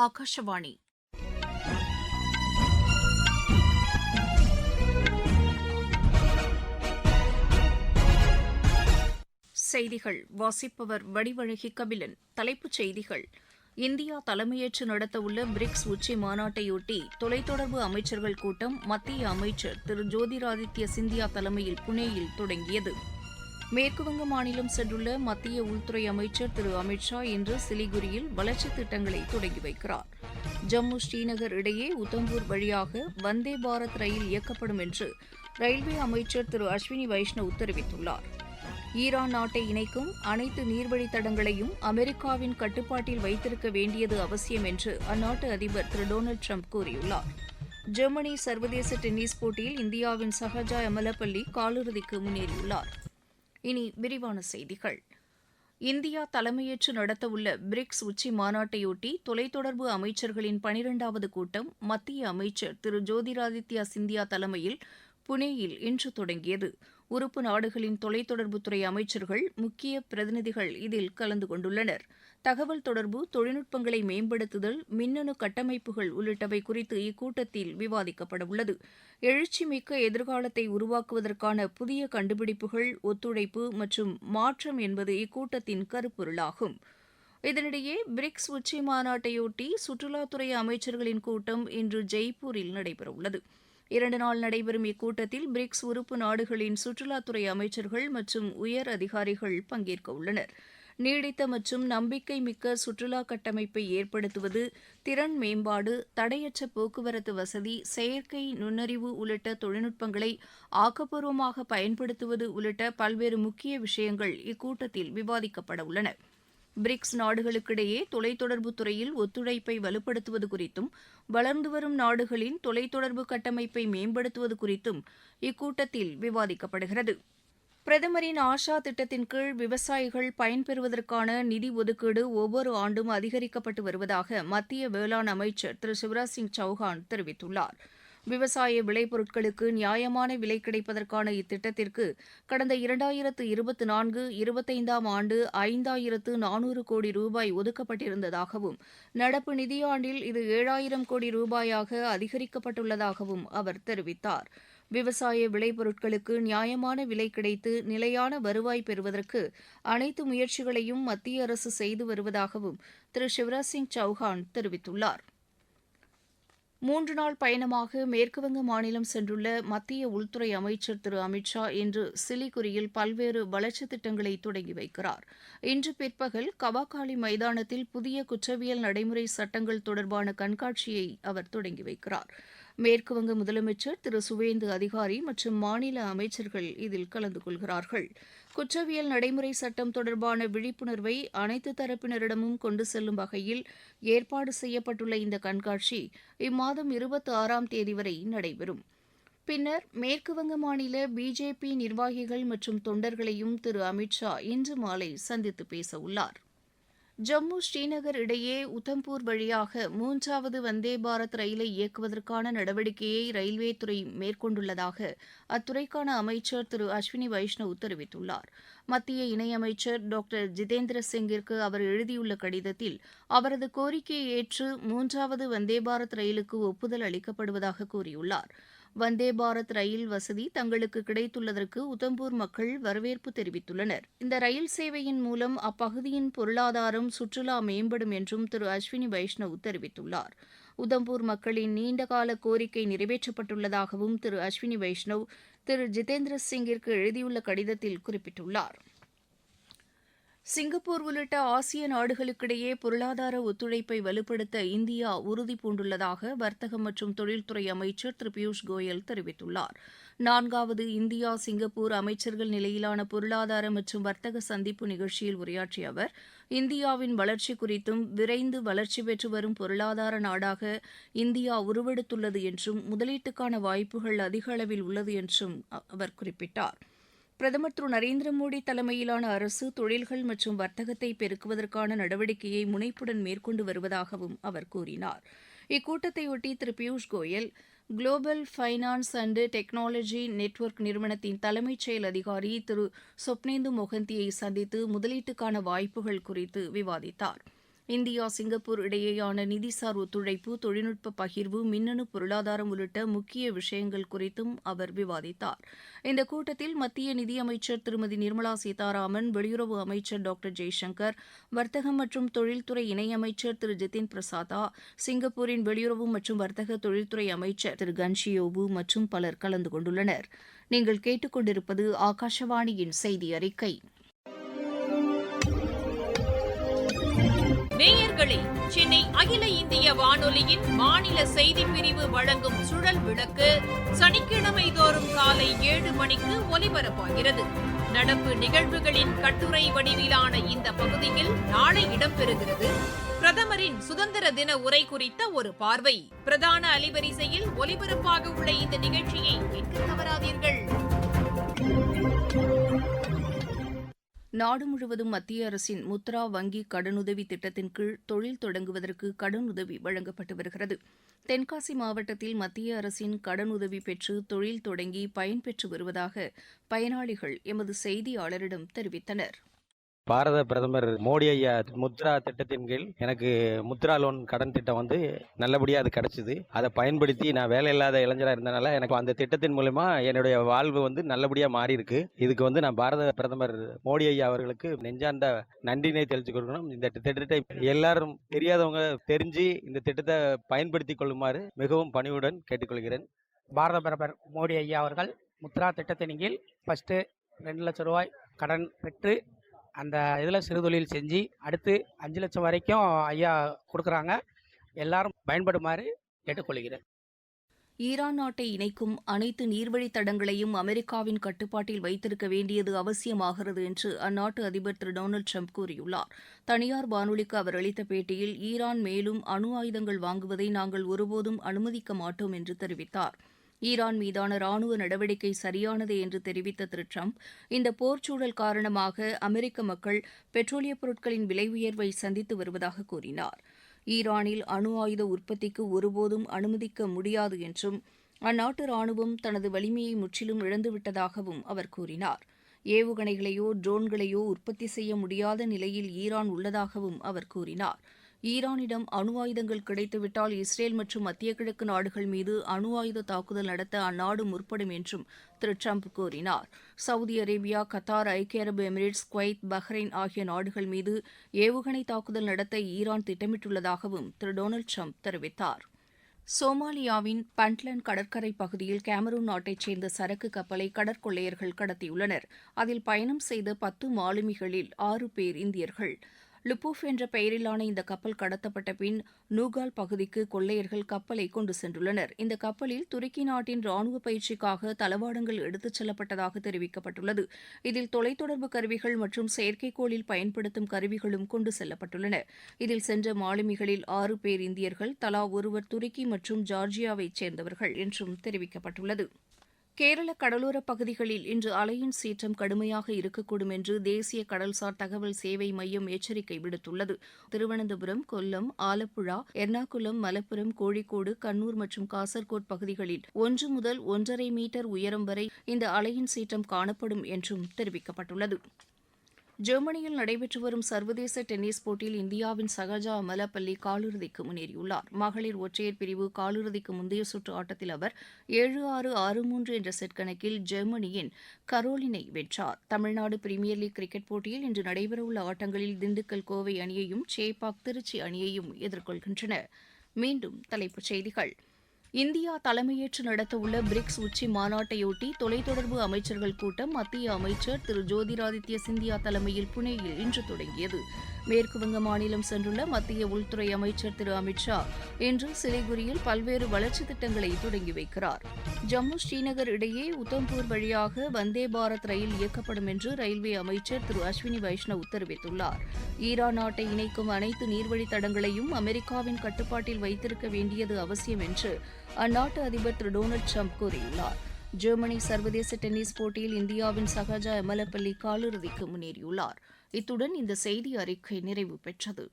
ஆகாஷவாணி செய்திகள் வாசிப்பவர் வடிவழகி கபிலன். தலைப்புச் செய்திகள்: இந்தியா தலைமையேற்று நடத்தவுள்ள பிரிக்ஸ் உச்சி மாநாட்டையொட்டி தொலைத்தொடர்பு அமைச்சர்கள் கூட்டம் மத்திய அமைச்சர் திரு ஜோதிராதித்ய சிந்தியா தலைமையில் புனேயில் தொடங்கியது. மேற்குவங்க மாநிலம் சென்றுள்ள மத்திய உள்துறை அமைச்சர் திரு அமித் ஷா இன்று சிலிகுரியில் வளர்ச்சித் திட்டங்களை தொடங்கி வைக்கிறார். ஜம்மு ஸ்ரீநகர் இடையே உத்தம்பூர் வழியாக வந்தே பாரத் ரயில் இயக்கப்படும் என்று ரயில்வே அமைச்சர் திரு அஸ்வினி வைஷ்ணவ் தெரிவித்துள்ளார். ஈரான் நாட்டை இணைக்கும் அனைத்து நீர்வழித் தடங்களையும் அமெரிக்காவின் கட்டுப்பாட்டில் வைத்திருக்க வேண்டியது அவசியம் என்று அந்நாட்டு அதிபர் திரு டொனால்டு ட்ரம்ப் கூறியுள்ளார். ஜெர்மனி சர்வதேச டென்னிஸ் போட்டியில் இந்தியாவின் சஹஜா எமலப்பள்ளி காலிறுதிக்கு முன்னேறியுள்ளார். இனி விரிவான செய்திகள். இந்தியா தலைமையேற்று நடத்தவுள்ள பிரிக்ஸ் உச்சி மாநாட்டையொட்டி தொலைத்தொடர்பு அமைச்சர்களின் 12வது கூட்டம் மத்திய அமைச்சர் திரு ஜோதிராதித்யா சிந்தியா தலைமையில் புனேயில் இன்று தொடங்கியது. உறுப்பு நாடுகளின் தொலைத்தொடர்புத்துறை அமைச்சர்கள், முக்கிய பிரதிநிதிகள் இதில் கலந்து கொண்டுள்ளனர். தகவல் தொடர்பு தொழில்நுட்பங்களை மேம்படுத்துதல், மின்னணு கட்டமைப்புகள் உள்ளிட்டவை குறித்து இக்கூட்டத்தில் விவாதிக்கப்படவுள்ளது. எழுச்சிமிக்க எதிர்காலத்தை உருவாக்குவதற்கான புதிய கண்டுபிடிப்புகள், ஒத்துழைப்பு மற்றும் மாற்றம் என்பது இக்கூட்டத்தின் கருப்பொருளாகும். இதனிடையே பிரிக்ஸ் உச்சி மாநாட்டையொட்டி சுற்றுலாத்துறை அமைச்சர்களின் கூட்டம் இன்று ஜெய்ப்பூரில் நடைபெறவுள்ளது. 2 நாள் நடைபெறும் இக்கூட்டத்தில் பிரிக்ஸ் உறுப்பு நாடுகளின் சுற்றுலாத்துறை அமைச்சர்கள் மற்றும் உயர் அதிகாரிகள் பங்கேற்க உள்ளனர். நீடித்த மற்றும் நம்பிக்கை மிக்க சுற்றுலா கட்டமைப்பை ஏற்படுத்துவது, திறன் மேம்பாடு, தடையற்ற போக்குவரத்து வசதி, செயற்கை நுண்ணறிவு உள்ளிட்ட தொழில்நுட்பங்களை ஆக்கப்பூர்வமாக பயன்படுத்துவது உள்ளிட்ட பல்வேறு முக்கிய விஷயங்கள் இக்கூட்டத்தில் விவாதிக்கப்பட உள்ளன. பிரிக்ஸ் நாடுகளுக்கிடையே தொலைத்தொடர்பு துறையில் ஒத்துழைப்பை வலுப்படுத்துவது குறித்தும், வளர்ந்து வரும் நாடுகளின் தொலைத்தொடர்பு கட்டமைப்பை மேம்படுத்துவது குறித்தும் இக்கூட்டத்தில் விவாதிக்கப்படுகிறது. பிரதமரின் ஆஷா திட்டத்தின் கீழ் விவசாயிகள் பயன்பெறுவதற்கான நிதி ஒதுக்கீடு ஒவ்வொரு ஆண்டும் அதிகரிக்கப்பட்டு வருவதாக மத்திய வேளாண் அமைச்சர் திரு சிவராஜ் சிங் சௌஹான் தெரிவித்துள்ளார். விவசாய விளைபொருட்களுக்கு நியாயமான விலை கிடைப்பதற்கான இத்திட்டத்திற்கு கடந்த 2024-25ஆம் ஆண்டு 5400 கோடி ரூபாய் ஒதுக்கப்பட்டிருந்ததாகவும், நடப்பு நிதியாண்டில் இது 7000 கோடி ரூபாயாக அதிகரிக்கப்பட்டுள்ளதாகவும் அவர் தெரிவித்தார். விவசாய விளைபொருட்களுக்கு நியாயமான விலை கிடைத்து நிலையான வருவாய் பெறுவதற்கு அனைத்து முயற்சிகளையும் மத்திய அரசு செய்து வருவதாகவும் திரு சிவராஜ் சிங் சௌஹான் தெரிவித்துள்ளார். 3 நாள் பயணமாக மேற்குவங்க மாநிலம் சென்றுள்ள மத்திய உள்துறை அமைச்சர் திரு அமித் ஷா இன்று சிலிகுரியில் பல்வேறு வளர்ச்சித் திட்டங்களை தொடங்கி வைக்கிறார். இன்று பிற்பகல் கவாகாலி மைதானத்தில் புதிய குற்றவியல் நடைமுறை சட்டங்கள் தொடர்பான கண்காட்சியை அவர் தொடங்கி வைக்கிறார். மேற்குவங்க முதலமைச்சர் திரு சுவேந்து அதிகாரி மற்றும் மாநில அமைச்சர்கள் இதில் கலந்து கொள்கிறார்கள். குற்றவியல் நடைமுறை சட்டம் தொடர்பான விழிப்புணர்வை அனைத்து தரப்பினரிடமும் கொண்டு செல்லும் வகையில் ஏற்பாடு செய்யப்பட்டுள்ள இந்த கண்காட்சி இம்மாதம் 26ஆம் தேதி வரை நடைபெறும். பின்னர் மேற்குவங்க மாநில பிஜேபி நிர்வாகிகள் மற்றும் தொண்டர்களையும் திரு அமித் ஷா இன்று மாலை சந்தித்து பேசவுள்ளார். ஜம்மு ஸ்ரீநகர் இடையே உத்தம்பூர் வழியாக 3வது வந்தே பாரத் ரயிலை இயக்குவதற்கான நடவடிக்கையை ரயில்வே துறை மேற்கொண்டுள்ளதாக அத்துறைக்கான அமைச்சர் திரு அஸ்வினி வைஷ்ணவ் தெரிவித்துள்ளார். மத்திய இணையமைச்சர் டாக்டர் ஜிதேந்திர சிங்கிற்கு அவர் எழுதியுள்ள கடிதத்தில் அவரது கோரிக்கையை ஏற்று 3வது வந்தே பாரத் ரயிலுக்கு ஒப்புதல் அளிக்கப்படுவதாக கூறியுள்ளார். வந்தே பாரத் ரயில் வசதி தங்களுக்கு கிடைத்துள்ளதற்கு உத்தம்பூர் மக்கள் வரவேற்பு தெரிவித்துள்ளனர். இந்த ரயில் சேவையின் மூலம் அப்பகுதியின் பொருளாதாரம், சுற்றுலா மேம்படும் என்றும் திரு அஸ்வினி வைஷ்ணவ் தெரிவித்துள்ளார். உதம்பூர் மக்களின் நீண்டகால கோரிக்கை நிறைவேற்றப்பட்டுள்ளதாகவும் திரு அஸ்வினி வைஷ்ணவ் திரு ஜிதேந்திர சிங்கிற்கு எழுதியுள்ள கடிதத்தில் குறிப்பிட்டுள்ளார். சிங்கப்பூர் உள்ளிட்ட ஆசிய நாடுகளுக்கிடையே பொருளாதார ஒத்துழைப்பை வலுப்படுத்த இந்தியா உறுதி பூண்டுள்ளதாக வர்த்தகம் மற்றும் தொழில்துறை அமைச்சர் திரு பியூஷ் கோயல் தெரிவித்துள்ளார். 4வது இந்தியா சிங்கப்பூர் அமைச்சர்கள் நிலையிலான பொருளாதார மற்றும் வர்த்தக சந்திப்பு நிகழ்ச்சியில் உரையாற்றிய அவர், இந்தியாவின் வளர்ச்சி குறித்தும், விரைந்து வளர்ச்சி பெற்று வரும் பொருளாதார நாடாக இந்தியா உருவெடுத்துள்ளது என்றும், முதலீட்டுக்கான வாய்ப்புகள் அதிக அளவில் உள்ளது என்றும் அவர் குறிப்பிட்டார். பிரதமர் திரு நரேந்திர மோடி தலைமையிலான அரசு தொழில்கள் மற்றும் வர்த்தகத்தை பெருக்குவதற்கான நடவடிக்கையை முனைப்புடன் மேற்கொண்டு வருவதாகவும் அவர் கூறினார். இக்கூட்டத்தையொட்டி Thiru Piyush Goyal global finance and technology network நிறுவனத்தின் தலைமைச் செயல் அதிகாரி திரு சொப்னேந்து மொஹந்தியை சந்தித்து முதலீட்டுக்கான வாய்ப்புகள் குறித்து விவாதித்தார். இந்தியா சிங்கப்பூர் இடையேயான நிதிசார் ஒத்துழைப்பு, தொழில்நுட்ப பகிர்வு, மின்னணு பொருளாதாரம் உள்ளிட்ட முக்கிய விஷயங்கள் குறித்தும் அவர் விவாதித்தார். இந்த கூட்டத்தில் மத்திய நிதியமைச்சர் திருமதி நிர்மலா சீதாராமன், வெளியுறவு அமைச்சர் டாக்டர் ஜெய்சங்கர், வர்த்தகம் மற்றும் தொழில்துறை இணையமைச்சர் திரு ஜிதின் பிரசாதா, சிங்கப்பூரின் வெளியுறவு மற்றும் வர்த்தக தொழில்துறை அமைச்சர் திரு கன்ஷியோவு மற்றும் பலர் கலந்து கொண்டுள்ளனர். நீங்கள் கேட்டுக்கொண்டிருப்பது ஆகாஷவாணியின் செய்தி அறிக்கை. நேயர்களே, சென்னை அகில இந்திய வானொலியின் மாநில செய்திப் பிரிவு வழங்கும் சுழல் விளக்கு சனிக்கிழமை தோறும் காலை 7 மணிக்கு ஒலிபரப்பாகிறது. நடப்பு நிகழ்வுகளின் கட்டுரை வடிவிலான இந்த பகுதியில் நாளை இடம்பெறுகிறது பிரதமரின் சுதந்திர தின உரை குறித்த ஒரு பார்வை. பிரதான அலைவரிசையில் ஒலிபரப்பாக உள்ள இந்த நிகழ்ச்சியை கேட்க தவறாதீர்கள். நாடு முழுவதும் மத்திய அரசின் முத்ரா வங்கி கடனுதவி திட்டத்தின் கீழ் தொழில் தொடங்குவதற்கு கடனுதவி வழங்கப்பட்டு வருகிறது. தென்காசி மாவட்டத்தில் மத்திய அரசின் கடனுதவி பெற்று தொழில் தொடங்கி பயன்பெற்று வருவதாக பயனாளிகள் எமது செய்தியாளரிடம் தெரிவித்தனர். பாரத பிரதமர் மோடி ஐயா முத்ரா திட்டத்தின் கீழ் எனக்கு முத்ரா லோன் கடன் திட்டம் நல்லபடியாக அது கிடைச்சிது. அதை பயன்படுத்தி நான் வேலை இல்லாத இளைஞராக இருந்தனால எனக்கு அந்த திட்டத்தின் மூலமா என்னுடைய வாழ்வு நல்லபடியாக மாறி இருக்கு. இதுக்கு நான் பாரத பிரதமர் மோடி ஐயா அவர்களுக்கு நெஞ்சார்ந்த நன்றினை தெரிவித்துக் கொள்ளணும். இந்த திட்டத்தை எல்லாரும் தெரியாதவங்க தெரிஞ்சு இந்த திட்டத்தை பயன்படுத்தி கொள்ளுமாறு மிகவும் பணிவுடன் கேட்டுக்கொள்கிறேன். பாரத பிரதமர் மோடி ஐயா அவர்கள் முத்ரா திட்டத்தின் கீழ் ஃபர்ஸ்ட் 2 லட்சம் ரூபாய் கடன் பெற்று அந்த இதில் சிறுதொழில் செஞ்சு அடுத்து 5 லட்சம் வரைக்கும் ஐயா கொடுக்குறாங்க. எல்லாரும் பயன்படுமாறு கேட்டுக்கொள்கிறேன். ஈரான் நாட்டை இணைக்கும் அனைத்து நீர்வழித் தடங்களையும் அமெரிக்காவின் கட்டுப்பாட்டில் வைத்திருக்க வேண்டியது அவசியமாகிறது என்று அந்நாட்டு அதிபர் திரு டொனால்டு ட்ரம்ப் கூறியுள்ளார். தனியார் வானொலிக்கு அவர் அளித்த பேட்டியில் ஈரான் மேலும் அணு ஆயுதங்கள் வாங்குவதை நாங்கள் ஒருபோதும் அனுமதிக்க மாட்டோம் என்று தெரிவித்தார். ஈரான் மீதான ராணுவ நடவடிக்கை சரியானதே என்று தெரிவித்த திரு ட்ரம்ப், இந்த போர்ச்சூழல் காரணமாக அமெரிக்க மக்கள் பெட்ரோலியப் பொருட்களின் விலை உயர்வை சந்தித்து வருவதாக கூறினார். ஈரானில் அணு ஆயுத உற்பத்திக்கு ஒருபோதும் அனுமதிக்க முடியாது என்றும் அந்நாட்டு ராணுவம் தனது வலிமையை முற்றிலும் இழந்துவிட்டதாகவும் அவர் கூறினார். ஏவுகணைகளையோ ட்ரோன்களையோ உற்பத்தி செய்ய முடியாத நிலையில் ஈரான் உள்ளதாகவும் அவர் கூறினார். ஈரானிடம் அணு ஆயுதங்கள் கிடைத்துவிட்டால் இஸ்ரேல் மற்றும் மத்திய கிழக்கு நாடுகள் மீது அணு ஆயுத தாக்குதல் நடத்த அந்நாடு முற்படும் என்றும் திரு ட்ரம்ப் கூறினார். சவுதி அரேபியா, கத்தார், ஐக்கிய அரபு எமிரேட்ஸ், குவைத், பஹ்ரைன் ஆகிய நாடுகள் மீது ஏவுகணை தாக்குதல் நடத்த ஈரான் திட்டமிட்டுள்ளதாகவும் திரு டொனால்டு ட்ரம்ப் தெரிவித்தார். சோமாலியாவின் பண்ட்லண்ட் கடற்கரை பகுதியில் கேமரூன் நாட்டைச் சேர்ந்த சரக்கு கப்பலை கடற்கொள்ளையர்கள் கடத்தியுள்ளனர். அதில் பயணம் செய்த 10 மாலுமிகளில் 6 பேர் இந்தியர்கள். லுபூஃப் என்ற பெயரிலான இந்த கப்பல் கடத்தப்பட்ட பின் நூகால் பகுதிக்கு கொள்ளையர்கள் கப்பலை கொண்டு சென்றுள்ளனர். இந்த கப்பலில் துருக்கி நாட்டின் ராணுவ பயிற்சிக்காக தளவாடங்கள் எடுத்துச் செல்லப்பட்டதாக தெரிவிக்கப்பட்டுள்ளது. இதில் தொலைத்தொடர்பு கருவிகள் மற்றும் செயற்கைக்கோளில் பயன்படுத்தும் கருவிகளும் கொண்டு செல்லப்பட்டுள்ளன. இதில் சென்ற மாலுமிகளில் 6 பேர் இந்தியர்கள், தலா ஒருவர் துருக்கி மற்றும் ஜார்ஜியாவைச் சேர்ந்தவர்கள் என்றும் தெரிவிக்கப்பட்டுள்ளது. கேரள கடலோரப் பகுதிகளில் இன்று அலையின் சீற்றம் கடுமையாக இருக்கக்கூடும் என்று தேசிய கடல்சார் தகவல் சேவை மையம் எச்சரிக்கை விடுத்துள்ளது. திருவனந்தபுரம், கொல்லம், ஆலப்புழா, எர்ணாகுளம், மலப்புரம், கோழிக்கோடு, கண்ணூர் மற்றும் காசர்கோட் பகுதிகளில் 1 முதல் 1,5 மீட்டர் உயரம் வரை இந்த அலையின் சீற்றம் காணப்படும் என்றும் தெரிவிக்கப்பட்டுள்ளது. ஜெர்மனியில் நடைபெற்று வரும் சர்வதேச டென்னிஸ் போட்டியில் இந்தியாவின் சகஜா அமலப்பள்ளி காலிறுதிக்கு முன்னேறியுள்ளார். மகளிர் ஒற்றையர் பிரிவு காலிறுதிக்கு முந்தைய சுற்று ஆட்டத்தில் அவர் 7-6, 6-3 என்ற செட் கணக்கில் ஜெர்மனியின் கரோலினை வென்றார். தமிழ்நாடு பிரீமியர் லீக் கிரிக்கெட் போட்டியில் இன்று நடைபெறவுள்ள ஆட்டங்களில் திண்டுக்கல் கோவை அணியையும், சேப்பாக் திருச்சி அணியையும் எதிர்கொள்கின்றன. மீண்டும் தலைப்புச் செய்திகள். இந்தியா தலைமையேற்று நடத்தவுள்ள பிரிக்ஸ் உச்சி மாநாட்டையொட்டி தொலைத்தொடர்பு அமைச்சர்கள் கூட்டம் மத்திய அமைச்சர் திரு ஜோதிராதித்ய சிந்தியா தலைமையில் புனேயில் இன்று தொடங்கியது. மேற்குவங்க மாநிலம் சென்றுள்ள மத்திய உள்துறை அமைச்சர் திரு அமித் ஷா இன்று சிலிகுரியில் பல்வேறு வளர்ச்சித் திட்டங்களை தொடங்கி வைக்கிறார். ஜம்மு ஸ்ரீநகர் இடையே உத்தம்பூர் வழியாக வந்தே பாரத் ரயில் இயக்கப்படும் என்று ரயில்வே அமைச்சர் திரு அஸ்வினி வைஷ்ணவ் தெரிவித்துள்ளார். ஈரான் நாட்டை இணைக்கும் அனைத்து நீர்வழித் தடங்களையும் அமெரிக்காவின் கட்டுப்பாட்டில் வைத்திருக்க வேண்டியது அவசியம் என்று அந்நாட்டு அதிபர் திரு டொனால்டு ட்ரம்ப் கூறியுள்ளார். ஜெர்மனி சர்வதேச டென்னிஸ் போட்டியில் இந்தியாவின் சகஜா எமலப்பள்ளி காலிறுதிக்கு முன்னேறியுள்ளார். இத்துடன் இந்த செய்தி அறிக்கை நிறைவு பெற்றது.